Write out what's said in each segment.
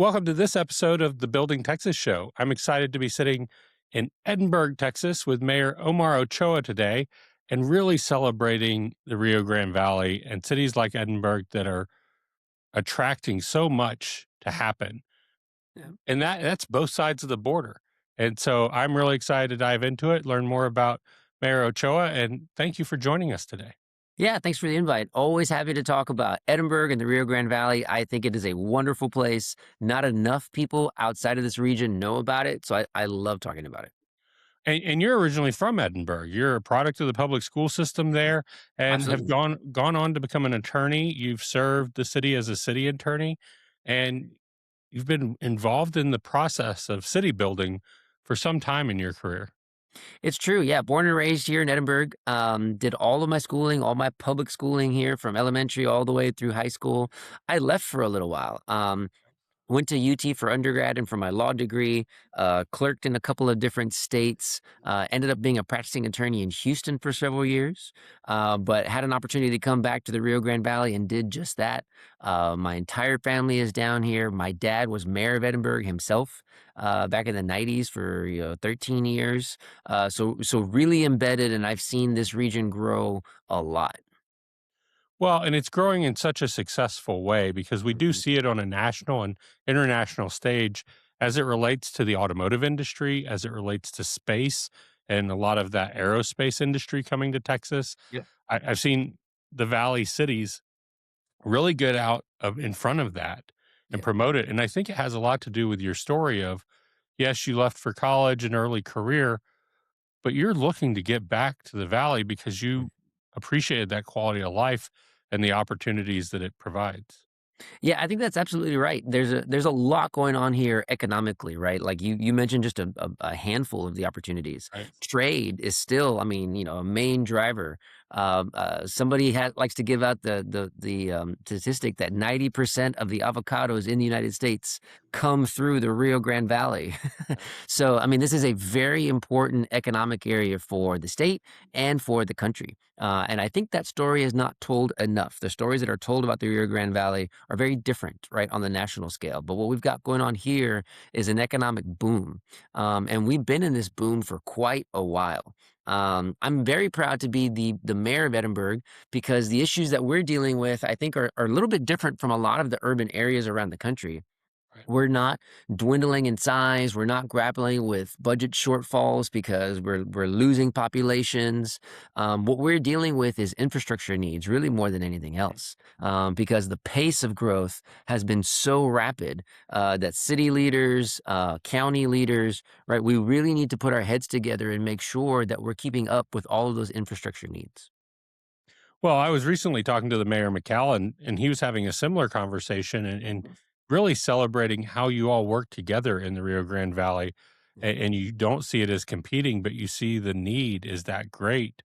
Welcome to this episode of the Building Texas Show. I'm excited to be sitting in Edinburg, Texas with Mayor Omar Ochoa today and really celebrating the Rio Grande Valley and cities like Edinburg that are attracting so much to happen. Yeah. And that's both sides of the border. And so I'm really excited to dive into it, learn more about Mayor Ochoa, and thank you for joining us today. Yeah, thanks for the invite. Always happy to talk about Edinburg and the Rio Grande Valley. I think it is a wonderful place. Not enough people outside of this region know about it, so I love talking about it. And you're originally from Edinburg. You're a product of the public school system there and have Absolutely. gone on to become an attorney. You've served the city as a city attorney, and you've been involved in the process of city building for some time in your career. It's true. Yeah, born and raised here in Edinburg. Did all of my schooling, all my public schooling here from elementary all the way through high school. I left for a little while. Went to UT for undergrad and for my law degree, clerked in a couple of different states, ended up being a practicing attorney in Houston for several years, but had an opportunity to come back to the Rio Grande Valley and did just that. My entire family is down here. My dad was mayor of Edinburg himself back in the 90s for 13 years. So really embedded, and I've seen this region grow a lot. Well, and it's growing in such a successful way because we do Mhm. see it on a national and international stage as it relates to the automotive industry, as it relates to space, and a lot of that aerospace industry coming to Texas. Yeah. I've seen the Valley cities really get out of in front of that and Yeah. promote it. And I think it has a lot to do with your story of, yes, you left for college and early career, but you're looking to get back to the Valley because you appreciated that quality of life and the opportunities that it provides. Yeah, I think that's absolutely right. There's a lot going on here economically, right? Like you mentioned just a handful of the opportunities. Right. Trade is still, I mean, a main driver. Somebody likes to give out the statistic that 90% of the avocados in the United States come through the Rio Grande Valley. So, I mean, this is a very important economic area for the state and for the country. And I think that story is not told enough. The stories that are told about the Rio Grande Valley are very different, right, on the national scale. But what we've got going on here is an economic boom. And we've been in this boom for quite a while. I'm very proud to be the mayor of Edinburg because the issues that we're dealing with, I think, are a little bit different from a lot of the urban areas around the country. Right. We're not dwindling in size. We're not grappling with budget shortfalls because we're losing populations. What we're dealing with is infrastructure needs, really more than anything else, because the pace of growth has been so rapid that city leaders, county leaders, right, we really need to put our heads together and make sure that we're keeping up with all of those infrastructure needs. Well, I was recently talking to the mayor McAllen, and he was having a similar conversation and really celebrating how you all work together in the Rio Grande Valley. And you don't see it as competing, but you see the need is that great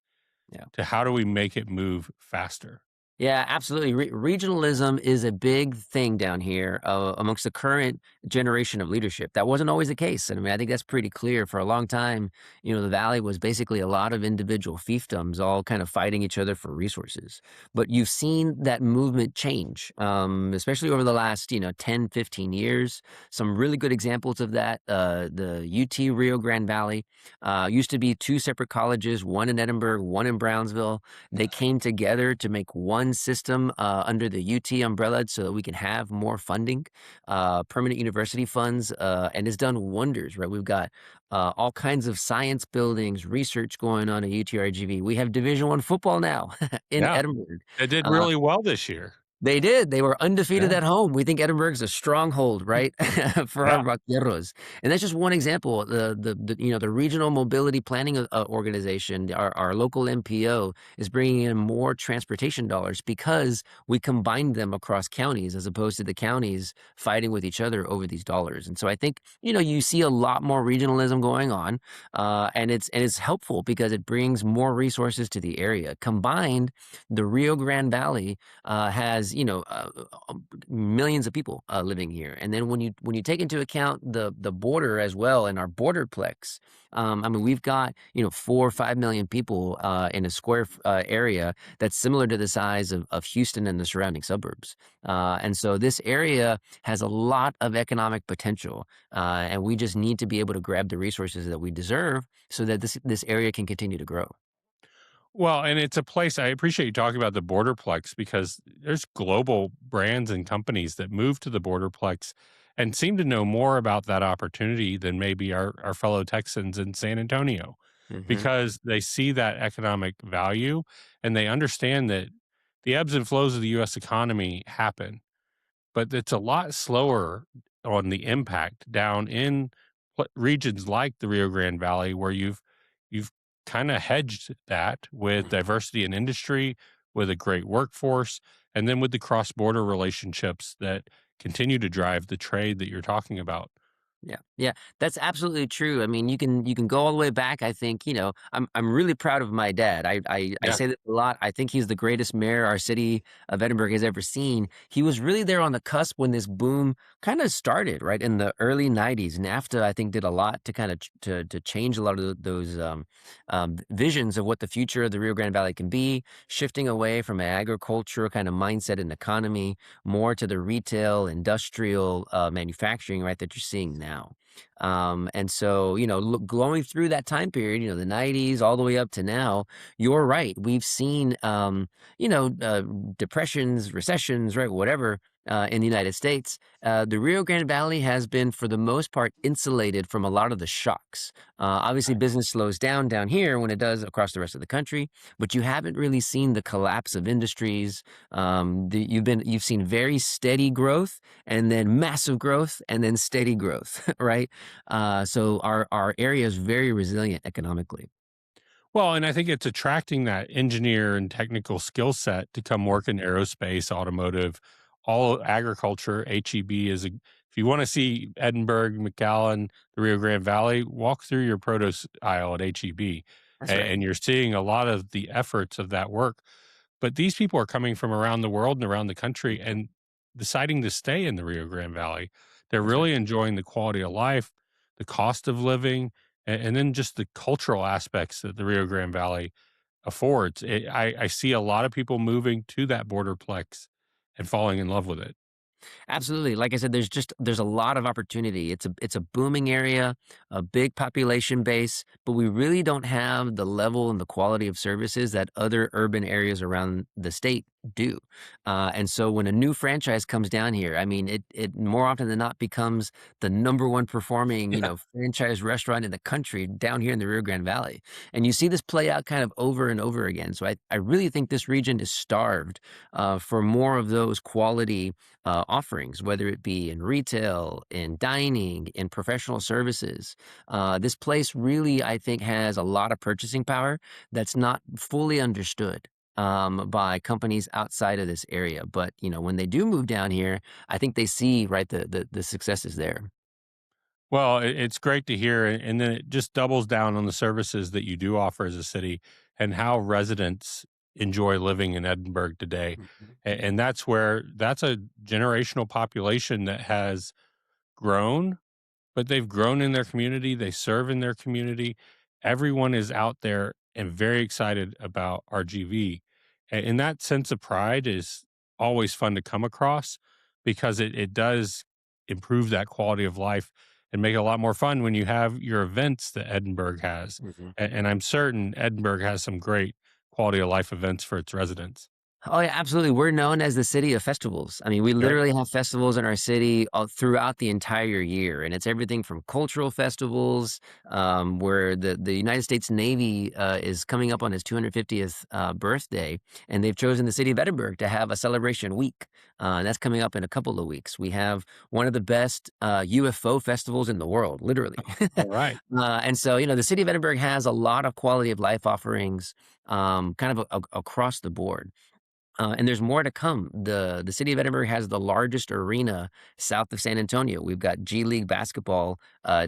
Yeah. to how do we make it move faster? Yeah, absolutely. Regionalism is a big thing down here amongst the current generation of leadership. That wasn't always the case. And I mean, I think that's pretty clear. For a long time, the valley was basically a lot of individual fiefdoms all kind of fighting each other for resources. But you've seen that movement change, especially over the last, 10, 15 years. Some really good examples of that. The UT Rio Grande Valley used to be two separate colleges, one in Edinburg, one in Brownsville. They came together to make one system under the UT umbrella so that we can have more funding, permanent university funds, and it's done wonders, right? We've got all kinds of science buildings, research going on at UTRGV. We have Division I football now in Yeah, Edinburg. it did Uh, really well this year. they did. They were undefeated Yeah, at home. We think Edinburgh's a stronghold, right, for our yeah. vaqueros. And that's just one example. The regional mobility planning organization, our local MPO, is bringing in more transportation dollars because we combined them across counties as opposed to the counties fighting with each other over these dollars. And so I think you see a lot more regionalism going on, and it's helpful because it brings more resources to the area. Combined, the Rio Grande Valley has has millions of people living here. And then when you take into account the border as well and our borderplex, I mean, we've got 4 or 5 million people in a square area that's similar to the size of Houston and the surrounding suburbs. And so this area has a lot of economic potential, and we just need to be able to grab the resources that we deserve so that this area can continue to grow. Well, and it's a place I appreciate you talking about the borderplex because there's global brands and companies that move to the borderplex and seem to know more about that opportunity than maybe our fellow Texans in San Antonio Hmm. because they see that economic value and they understand that the ebbs and flows of the US economy happen, but it's a lot slower on the impact down in regions like the Rio Grande Valley, where you've kind of hedged that with diversity in industry, with a great workforce, and then with the cross border relationships that continue to drive the trade that you're talking about. Yeah, yeah, that's absolutely true. I mean, you can go all the way back. I think I'm really proud of my dad. I Yeah. say that a lot. I think he's the greatest mayor our city of Edinburg has ever seen. He was really there on the cusp when this boom kind of started, right in the early '90s. NAFTA, I think, did a lot to kind of to change a lot of those visions of what the future of the Rio Grande Valley can be, shifting away from an agricultural kind of mindset and economy more to the retail, industrial, manufacturing, right, that you're seeing now. And so, going through that time period, the '90s all the way up to now, you're right. We've seen, depressions, recessions, right, whatever, in the United States. The Rio Grande Valley has been, for the most part, insulated from a lot of the shocks. Obviously, business slows down here when it does across the rest of the country, but you haven't really seen the collapse of industries. You've seen very steady growth, and then massive growth, and then steady growth, right? So our area is very resilient economically. Well, and I think it's attracting that engineer and technical skill set to come work in aerospace, automotive, all agriculture. HEB is a, if you want to see Edinburg, McAllen, the Rio Grande Valley, walk through your produce aisle at HEB, That's right. and you're seeing a lot of the efforts of that work. But these people are coming from around the world and around the country Mhm. and deciding to stay in the Rio Grande Valley. They're That's right. really enjoying the quality of life, the cost of living, and then just the cultural aspects that the Rio Grande Valley affords. I see a lot of people moving to that borderplex and falling in love with it. Absolutely. Like I said, there's a lot of opportunity. It's a booming area, a big population base, but we really don't have the level and the quality of services that other urban areas around the state do. And so when a new franchise comes down here, I mean, it more often than not becomes the number one performing, Yeah. franchise restaurant in the country down here in the Rio Grande Valley. And you see this play out kind of over and over again. So I really think this region is starved for more of those quality offerings, whether it be in retail, in dining, in professional services. This place really, I think, has a lot of purchasing power that's not fully understood by companies outside of this area. But when they do move down here, I think they see right the success is there. Well, it's great to hear, and then it just doubles down on the services that you do offer as a city and how residents enjoy living in Edinburgh today. Mhm. And that's a generational population that has grown, but they've grown in their community, they serve in their community. Everyone is out there and very excited about RGV. And that sense of pride is always fun to come across because it does improve that quality of life and make it a lot more fun when you have your events that Edinburgh has. Mhm. And I'm certain Edinburgh has some great quality of life events for its residents. Oh yeah, absolutely. We're known as the city of festivals. I mean, we Right. literally have festivals in our city all throughout the entire year, and it's everything from cultural festivals, where the United States Navy is coming up on its 250th birthday, and they've chosen the city of Edinburgh to have a celebration week. That's coming up in a couple of weeks. We have one of the best UFO festivals in the world, literally. All right. And so, the city of Edinburgh has a lot of quality of life offerings, kind of across the board. And there's more to come. The city of Edinburgh has the largest arena south of San Antonio. We've got G League basketball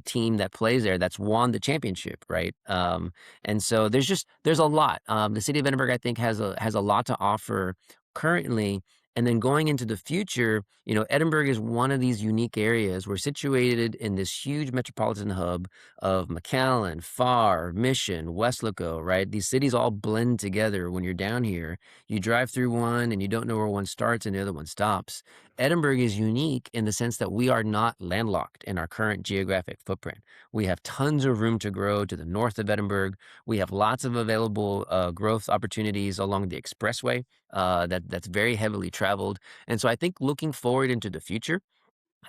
team that plays there that's won the championship, right? And so there's a lot. The city of Edinburgh, I think, has a lot to offer currently. And then going into the future, Edinburg is one of these unique areas. We're situated in this huge metropolitan hub of McAllen, Farr, Mission, Westlaco, right? These cities all blend together when you're down here. You drive through one and you don't know where one starts and the other one stops. Edinburg is unique in the sense that we are not landlocked in our current geographic footprint. We have tons of room to grow to the north of Edinburg. We have lots of available growth opportunities along the expressway that's very heavily traveled. And so I think looking forward into the future,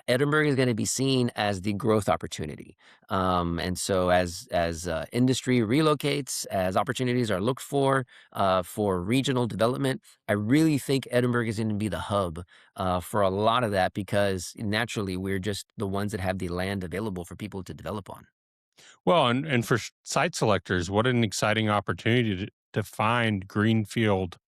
Edinburg is going to be seen as the growth opportunity. And so as industry relocates, as opportunities are looked for regional development, I really think Edinburg is going to be the hub for a lot of that because naturally we're just the ones that have the land available for people to develop on. Well, and for site selectors, what an exciting opportunity to find greenfield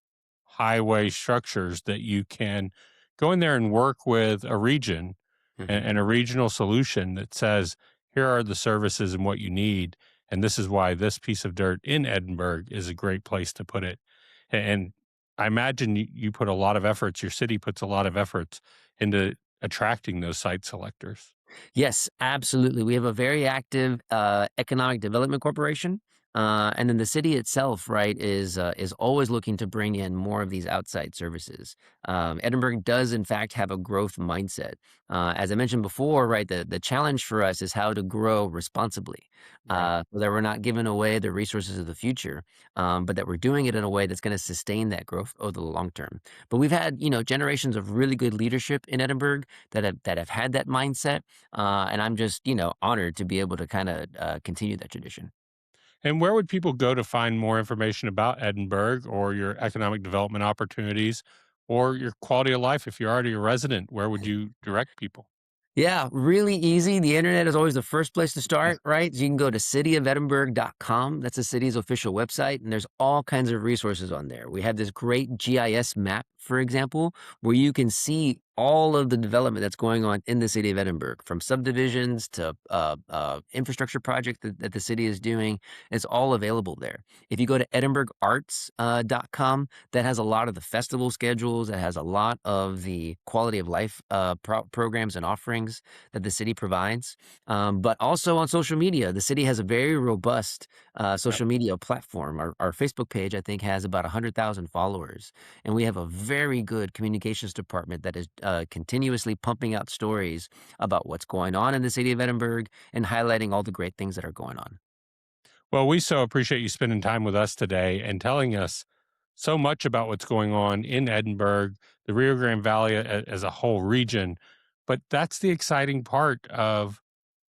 highway structures that you can go in there and work with a region Mhm. and a regional solution that says, here are the services and what you need. And this is why this piece of dirt in Edinburg is a great place to put it. And I imagine you put a lot of efforts, your city puts a lot of efforts into attracting those site selectors. Yes, absolutely. We have a very active economic development corporation, and then the city itself, right, is always looking to bring in more of these outside services. Edinburgh does, in fact, have a growth mindset. As I mentioned before, right, the challenge for us is how to grow responsibly, Right. so that we're not giving away the resources of the future, but that we're doing it in a way that's going to sustain that growth over the long term. But we've had, generations of really good leadership in Edinburgh that have had that mindset. And I'm just, honored to be able to kind of continue that tradition. And where would people go to find more information about Edinburgh or your economic development opportunities or your quality of life? If you're already a resident, where would you direct people? Yeah, really easy. The internet is always the first place to start, right? So you can go to cityofedinburgh.com. That's the city's official website, and there's all kinds of resources on there. We have this great GIS map, for example, where you can see all of the development that's going on in the city of Edinburgh, from subdivisions to infrastructure projects that the city is doing. It's all available there. If you go to edinburgharts.com, that has a lot of the festival schedules. It has a lot of the quality of life programs and offerings that the city provides. But also on social media, the city has a very robust Yep. social media platform. Our Facebook page, I think, has about 100,000 followers. And we have a very good communications department that is continuously pumping out stories about what's going on in the city of Edinburgh and highlighting all the great things that are going on. Well, we so appreciate you spending time with us today and telling us so much about what's going on in Edinburgh, the Rio Grande Valley as a whole region. But that's the exciting part of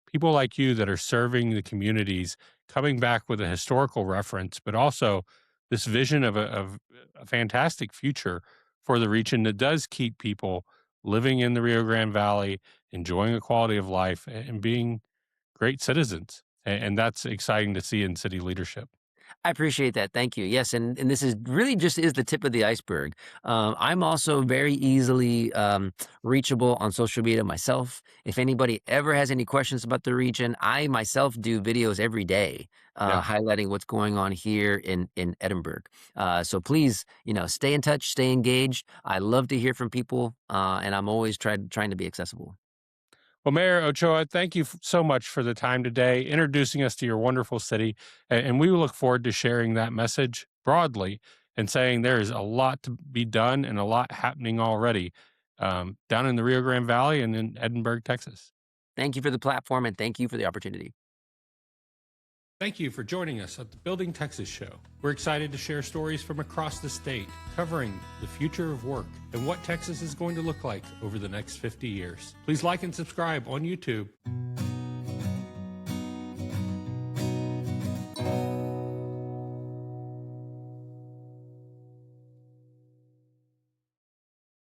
people like you that are serving the communities, coming back with a historical reference, but also this vision of a fantastic future for the region that does keep people living in the Rio Grande Valley, enjoying a quality of life, and being great citizens. And that's exciting to see in city leadership. I appreciate that. Thank you. Yes, and this is really just is the tip of the iceberg. I'm also very easily reachable on social media myself. If anybody ever has any questions about the region, I myself do videos every day Yeah. highlighting what's going on here in Edinburgh. So please, stay in touch, stay engaged. I love to hear from people, and I'm always trying to be accessible. Well, Mayor Ochoa, thank you so much for the time today, introducing us to your wonderful city. And we look forward to sharing that message broadly and saying there is a lot to be done and a lot happening already down in the Rio Grande Valley and in Edinburg, Texas. Thank you for the platform, and thank you for the opportunity. Thank you for joining us at the Building Texas Show. We're excited to share stories from across the state, covering the future of work and what Texas is going to look like over the next 50 years. Please like and subscribe on YouTube.